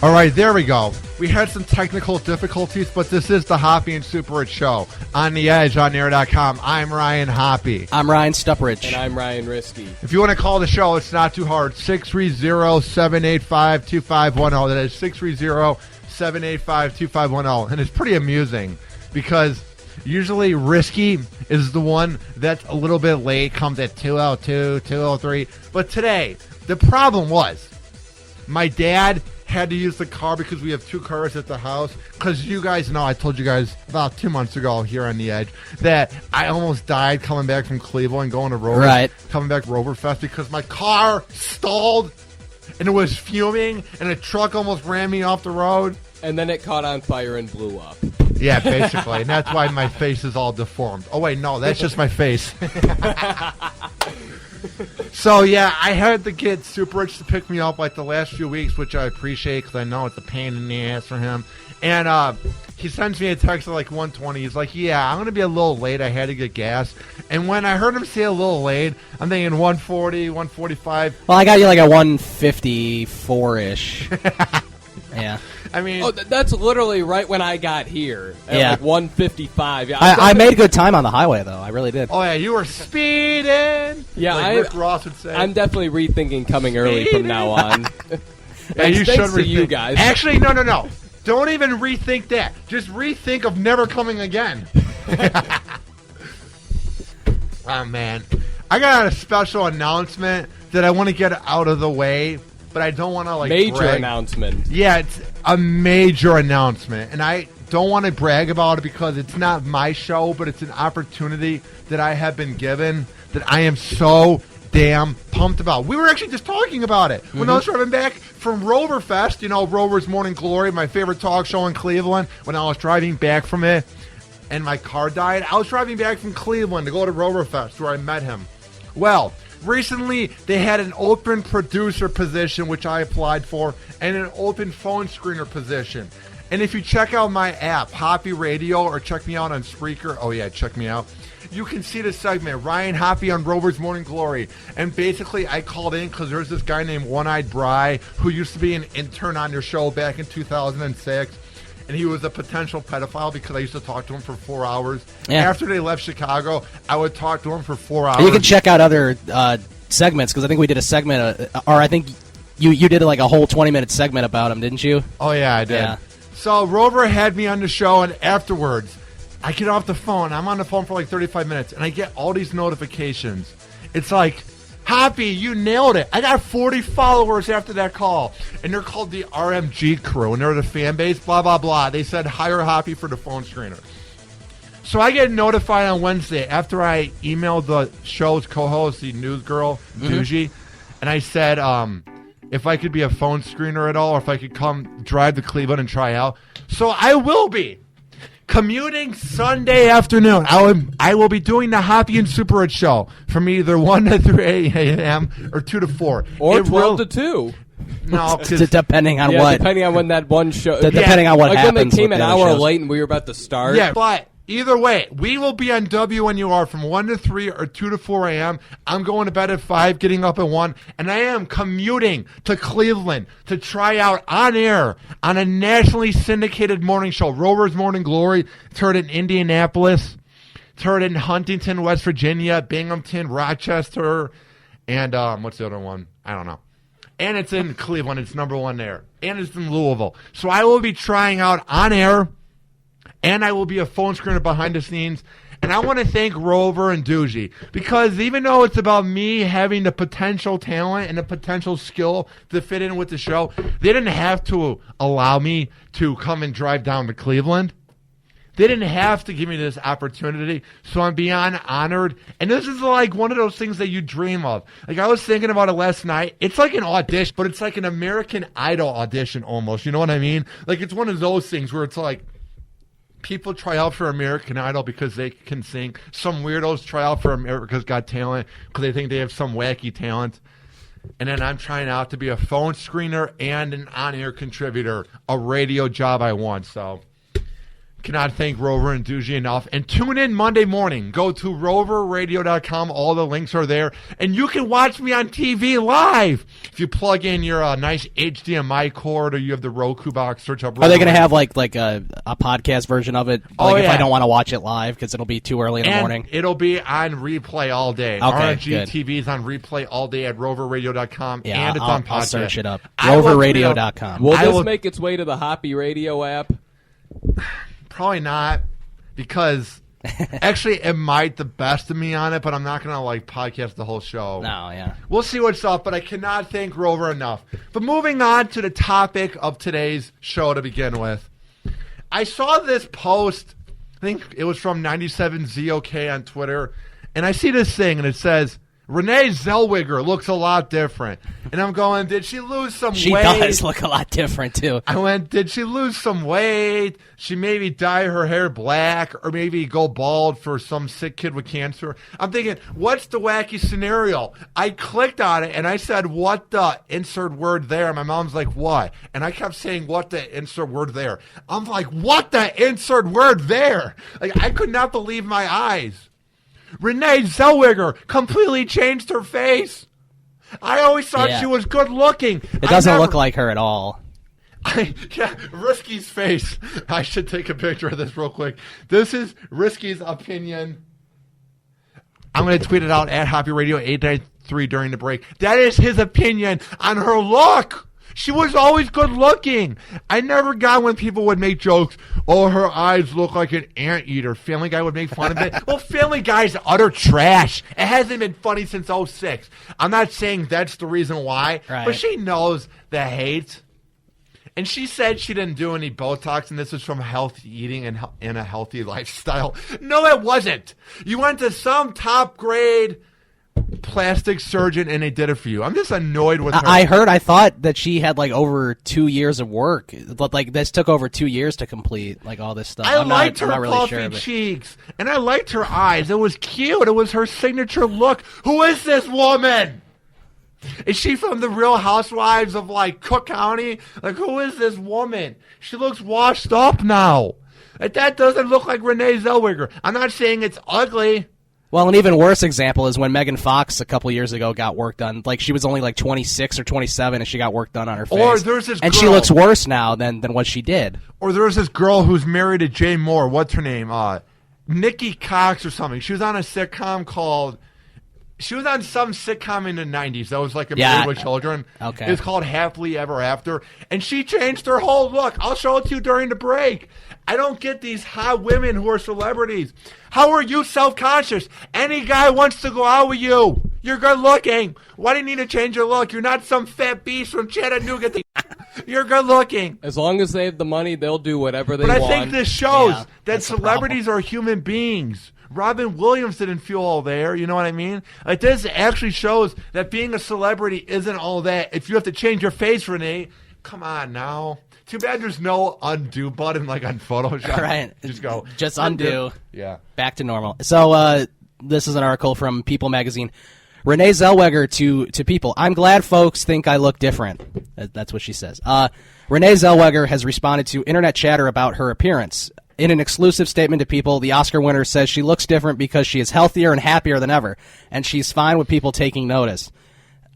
All right, there we go. We had some technical difficulties, but this is the Hoppe and Super Rich Show on the Edge on air.com. I'm Ryan Hoppe. I'm Ryan Stuprich. And I'm Ryan Risky. If you want to call the show, it's not too hard. 630-785-2510. That is 630-785-2510. And it's pretty amusing because usually Risky is the one that's a little bit late, comes at 2:02, 2:03. But today, the problem was my dad had to use the car because we have two cars at the house. Because you guys know, I told you guys about 2 months ago here on the Edge that I almost died coming back from Cleveland, going to Rover. Right. Coming back to Rover Fest because my car stalled and it was fuming and a truck almost ran me off the road. And then it caught on fire and blew up. Yeah, basically. And that's why my face is all deformed. Oh, wait, no, that's just my face. So, yeah, I had to get Super Rich to pick me up like the last few weeks, which I appreciate because I know it's a pain in the ass for him. And he sends me a text at like 1:20. He's like, yeah, I'm going to be a little late. I had to get gas. And when I heard him say a little late, I'm thinking 1:40, 1:45. Well, I got you like a 1:54-ish. Yeah. I mean, that's literally right when I got here. At like 1:55. Yeah, I made good time on the highway, though. I really did. Oh, yeah, you were speeding. Yeah, like Rick Ross would say. I'm definitely rethinking coming early from now on. Yeah, you should rethink. You guys. Actually, no. Don't even rethink that. Just rethink of never coming again. Oh, man. I got a special announcement that I want to get out of the way, but I don't want to, like, Major brag. announcement. Yeah, it's a major announcement, and I don't want to brag about it because it's not my show, but it's an opportunity that I have been given that I am so damn pumped about. We were actually just talking about it when I was driving back from Rover Fest, you know, Rover's Morning Glory, my favorite talk show in Cleveland, when I was driving back from it and my car died. I was driving back from Cleveland to go to Rover Fest where I met him. Well, recently they had an open producer position, which I applied for, and an open phone screener position. And if you check out my app, Hoppe Radio, or check me out on Spreaker, oh yeah, check me out, you can see the segment, Ryan Hoppe on Rover's Morning Glory. And basically, I called in because there's this guy named One-Eyed Bry who used to be an intern on your show back in 2006. And he was a potential pedophile because I used to talk to him for 4 hours. Yeah. After they left Chicago, I would talk to him for 4 hours. You can check out other segments because I think we did a segment, or I think you did like a whole 20-minute segment about him, didn't you? Oh, yeah, I did. Yeah. So Rover had me on the show, and afterwards, I get off the phone. I'm on the phone for like 35 minutes, and I get all these notifications. It's like, Hoppe, you nailed it. I got 40 followers after that call. And they're called the RMG crew, and they're the fan base, blah, blah, blah. They said, hire Hoppe for the phone screener. So I get notified on Wednesday after I emailed the show's co-host, the news girl, Bougie, and I said if I could be a phone screener at all, or if I could come drive to Cleveland and try out. So I will be commuting Sunday afternoon. I will be doing the Hoppe and Super Rich show from either 1 to 3 a.m. or 2 to 4. Or 12 to 2. No, depending on what. Depending on when that one show. Depending on what like happens. Like when they came an hour shows. late and we were about to start. Yeah, but either way, we will be on WNUR from 1 to 3 or 2 to 4 a.m. I'm going to bed at 5, getting up at 1, and I am commuting to Cleveland to try out on air on a nationally syndicated morning show, Rover's Morning Glory. It's heard in Indianapolis. It's heard in Huntington, West Virginia, Binghamton, Rochester, and what's the other one? I don't know. And it's in Cleveland. It's number 1 there. And it's in Louisville. So I will be trying out on air, and I will be a phone screener behind the scenes. And I want to thank Rover and Doogie, because even though it's about me having the potential talent and the potential skill to fit in with the show, they didn't have to allow me to come and drive down to Cleveland. They didn't have to give me this opportunity, so I'm beyond honored. And this is like one of those things that you dream of. Like, I was thinking about it last night. It's like an audition, but it's like an American Idol audition almost. You know what I mean? Like, it's one of those things where it's like people try out for American Idol because they can sing. Some weirdos try out for America's Got Talent because they think they have some wacky talent. And then I'm trying out to be a phone screener and an on-air contributor, a radio job I want, so Cannot thank Rover and Doogie enough. And tune in Monday morning. Go to roverradio.com. All the links are there. And you can watch me on TV live. If you plug in your nice HDMI cord or you have the Roku box, search up Rover. Are they going to have like a podcast version of it? Like if I don't want to watch it live because it'll be too early in the morning? It'll be on replay all day. Okay, RNG good. TV is on replay all day at roverradio.com. Yeah, and it's on podcast. I'll search it up. Roverradio.com. Will this make its way to the Hoppe Radio app? Probably not, because actually it might the best of me on it, but I'm not going to like podcast the whole show. No, yeah. We'll see what's up, but I cannot thank Rover enough. But moving on to the topic of today's show to begin with. I saw this post, I think it was from 97ZOK on Twitter, and I see this thing, and it says, Renee Zellweger looks a lot different. And I'm going, did she lose some weight? She does look a lot different, too. I went, did she lose some weight? She maybe dye her hair black or maybe go bald for some sick kid with cancer. I'm thinking, what's the wacky scenario? I clicked on it and I said, what the insert word there? My mom's like, what? And I kept saying, what the insert word there? I'm like, what the insert word there? Like, I could not believe my eyes. Renee Zellweger completely changed her face. I always thought she was good looking. It doesn't look like her at all. Risky's face. I should take a picture of this real quick. This is Risky's opinion. I'm going to tweet it out at Hoppe Radio 893 during the break. That is his opinion on her look. She was always good looking. I never got when people would make jokes, oh, her eyes look like an anteater. Family Guy would make fun of it. Well, Family Guy's utter trash. It hasn't been funny since 06. I'm not saying that's the reason why, but she knows the hate. And she said she didn't do any Botox, and this is from healthy eating and a healthy lifestyle. No, it wasn't. You went to some top-grade plastic surgeon and they did it for you. I'm just annoyed with her. I thought that she had like over 2 years of work. Like this took over 2 years to complete like all this stuff. I liked her puffy cheeks and I liked her eyes. It was cute. It was her signature look. Who is this woman? Is she from the Real Housewives of like Cook County? Like, who is this woman? She looks washed up now. That doesn't look like Renee Zellweger. I'm not saying it's ugly. Well, an even worse example is when Megan Fox a couple years ago got work done. Like she was only like 26 or 27, and she got work done on her face. Or there's this girl, and she looks worse now than what she did. Or there's this girl who's married to Jay Moore. What's her name? Nikki Cox or something. She was on a sitcom called. She was on some sitcom in the 90s that was like a Married with Children. Okay. It was called Happily Ever After. And she changed her whole look. I'll show it to you during the break. I don't get these hot women who are celebrities. How are you self-conscious? Any guy wants to go out with you. You're good looking. Why do you need to change your look? You're not some fat beast from Chattanooga. You're good looking. As long as they have the money, they'll do whatever they want. But I think this shows that celebrities are human beings. Robin Williams didn't feel all there, you know what I mean? Like this actually shows that being a celebrity isn't all that. If you have to change your face, Renee, come on now. Too bad there's no undo button like on Photoshop. Right. Just go. Just undo. Yeah. Back to normal. So this is an article from People magazine. Renee Zellweger to People. I'm glad folks think I look different. That's what she says. Renee Zellweger has responded to internet chatter about her appearance. In an exclusive statement to People, the Oscar winner says she looks different because she is healthier and happier than ever, and she's fine with people taking notice.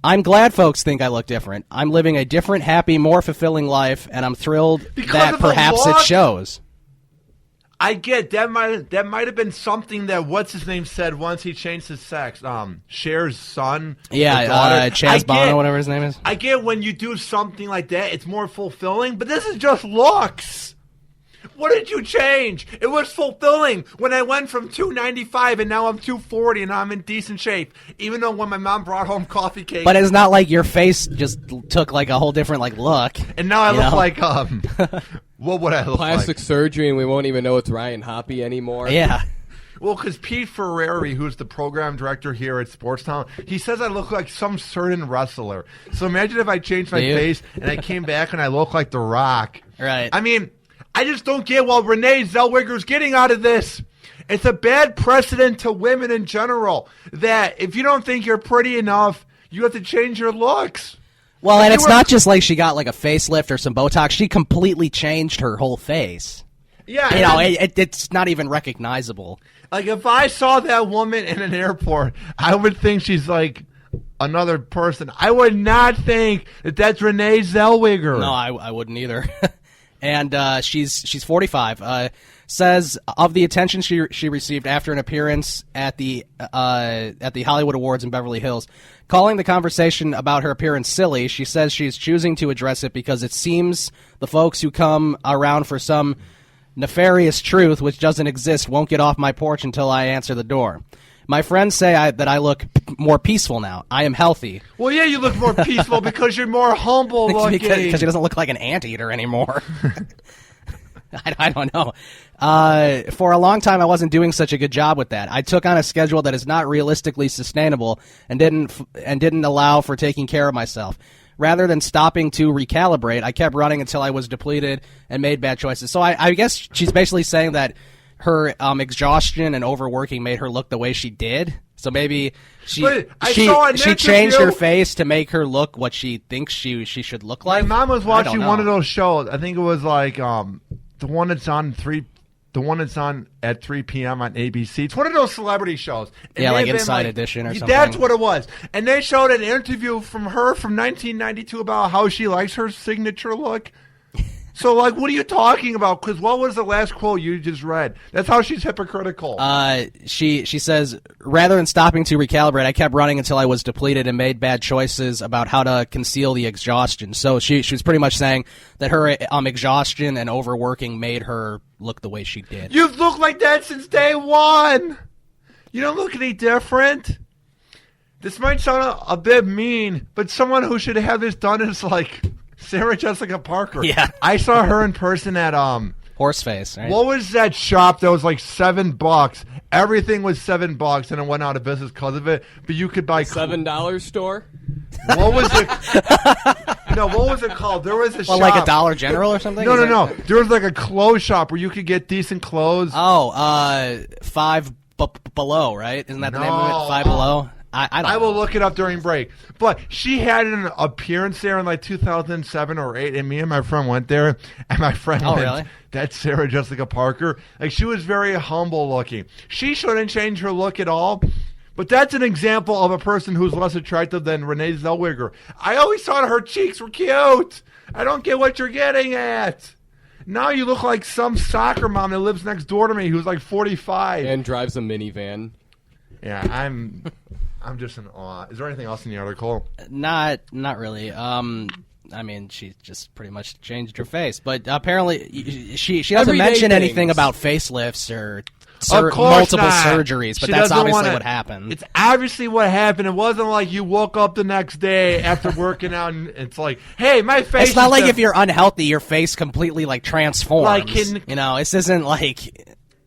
I'm glad folks think I look different. I'm living a different, happy, more fulfilling life, and I'm thrilled that perhaps it shows. I get that might have been something that what's his name said once he changed his sex. Cher's son, Chaz Bono, whatever his name is. I get when you do something like that, it's more fulfilling. But this is just looks. What did you change? It was fulfilling when I went from 295 and now I'm 240 and I'm in decent shape. Even though when my mom brought home coffee cake. But it's not like your face just took like a whole different like look. And now I look like what would I look like? Plastic surgery and we won't even know it's Ryan Hoppe anymore. Yeah. Well, because Pete Ferrari, who's the program director here at Sportstown, he says I look like some certain wrestler. So imagine if I changed my face and I came back and I look like The Rock. Right. I mean, I just don't get what Renee Zellweger's getting out of this. It's a bad precedent to women in general that if you don't think you're pretty enough, you have to change your looks. Well, and it's not just like she got like a facelift or some Botox. She completely changed her whole face. Yeah, it's not even recognizable. Like, if I saw that woman in an airport, I would think she's like another person. I would not think that that's Renee Zellweger. No, I wouldn't either. And she's 45. Says of the attention she received after an appearance at the Hollywood Awards in Beverly Hills, calling the conversation about her appearance silly, she says she's choosing to address it because it seems the folks who come around for some nefarious truth which doesn't exist won't get off my porch until I answer the door. My friends say that I look more peaceful now. I am healthy. Well, yeah, you look more peaceful because you're more humble looking. Because he doesn't look like an anteater anymore. I don't know. For a long time, I wasn't doing such a good job with that. I took on a schedule that is not realistically sustainable and didn't allow for taking care of myself. Rather than stopping to recalibrate, I kept running until I was depleted and made bad choices. So I guess she's basically saying that her exhaustion and overworking made her look the way she did. So maybe she changed her face to make her look what she thinks she should look like. My mom was watching one of those shows. I think it was like the one that's on at 3 p.m. on ABC. It's one of those celebrity shows. Yeah, like Inside Edition or something. That's what it was. And they showed an interview from her from 1992 about how she likes her signature look. So, like, what are you talking about? Because what was the last quote you just read? That's how she's hypocritical. She says, rather than stopping to recalibrate, I kept running until I was depleted and made bad choices about how to conceal the exhaustion. So she was pretty much saying that her exhaustion and overworking made her look the way she did. You've looked like that since day one. You don't look any different. This might sound a bit mean, but someone who should have this done is like Sarah Jessica Parker. Yeah. I saw her in person at Horseface, right? What was that shop that was like $7? Everything was $7 and it went out of business because of it. But you could buy $7 store? What was it? No, what was it called? There was a shop. Like a Dollar General or something? No. There was like a clothes shop where you could get decent clothes. Oh, Five Below, right? Isn't that the name of it? Five Below? I will look it up during break. But she had an appearance there in like 2007 or 8, and me and my friend went there, and my friend went, really? That's Sarah Jessica Parker. Like, she was very humble looking. She shouldn't change her look at all, but that's an example of a person who's less attractive than Renee Zellweger. I always thought her cheeks were cute. I don't get what you're getting at. Now you look like some soccer mom that lives next door to me who's like 45. And drives a minivan. Yeah, I'm just in awe. Is there anything else in the article? Not really. I mean, she just pretty much changed her face, but apparently she doesn't mention anything about facelifts or multiple surgeries. But that's obviously what happened. It's obviously what happened. It wasn't like you woke up the next day after working out and it's like, hey, my face. It's not like if you're unhealthy, your face completely like transforms. Like,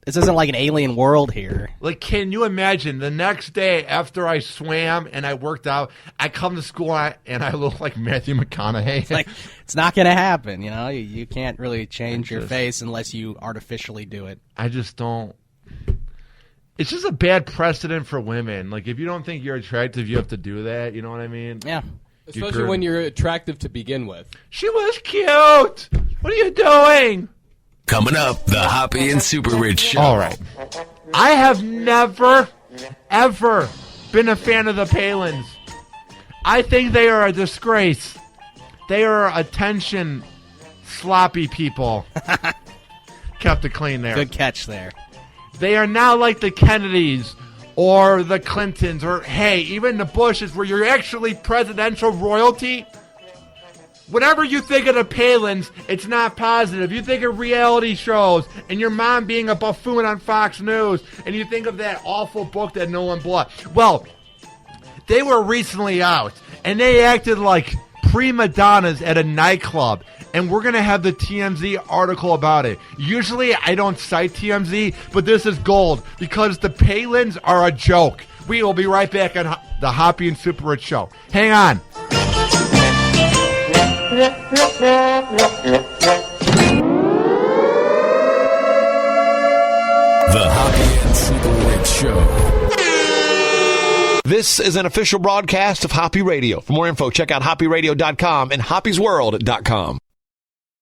this isn't like an alien world here. Like, can you imagine the next day after I swam and I worked out, I come to school and I look like Matthew McConaughey? Like, it's not going to happen, You can't really change your face unless you artificially do it. I just don't. It's just a bad precedent for women. Like, if you don't think you're attractive, you have to do that. You know what I mean? Yeah. Especially when you're attractive to begin with. She was cute. What are you doing? Coming up, the Hoppe and Super Rich Show. All right. I have never, ever been a fan of the Palins. I think they are a disgrace. They are attention sloppy people. Kept it clean there. Good catch there. They are now like the Kennedys or the Clintons or, hey, even the Bushes where you're actually presidential royalty. Whenever you think of the Palins, it's not positive. You think of reality shows and your mom being a buffoon on Fox News, and you think of that awful book that no one bought. Well, they were recently out, and they acted like prima donnas at a nightclub, and we're going to have the TMZ article about it. Usually, I don't cite TMZ, but this is gold, because the Palins are a joke. We will be right back on the Hoppe and Super Rich Show. Hang on. The Hoppe and Super Rich Show. This is an official broadcast of Hoppe Radio. For more info, check out hopperadio.com and hoppesworld.com.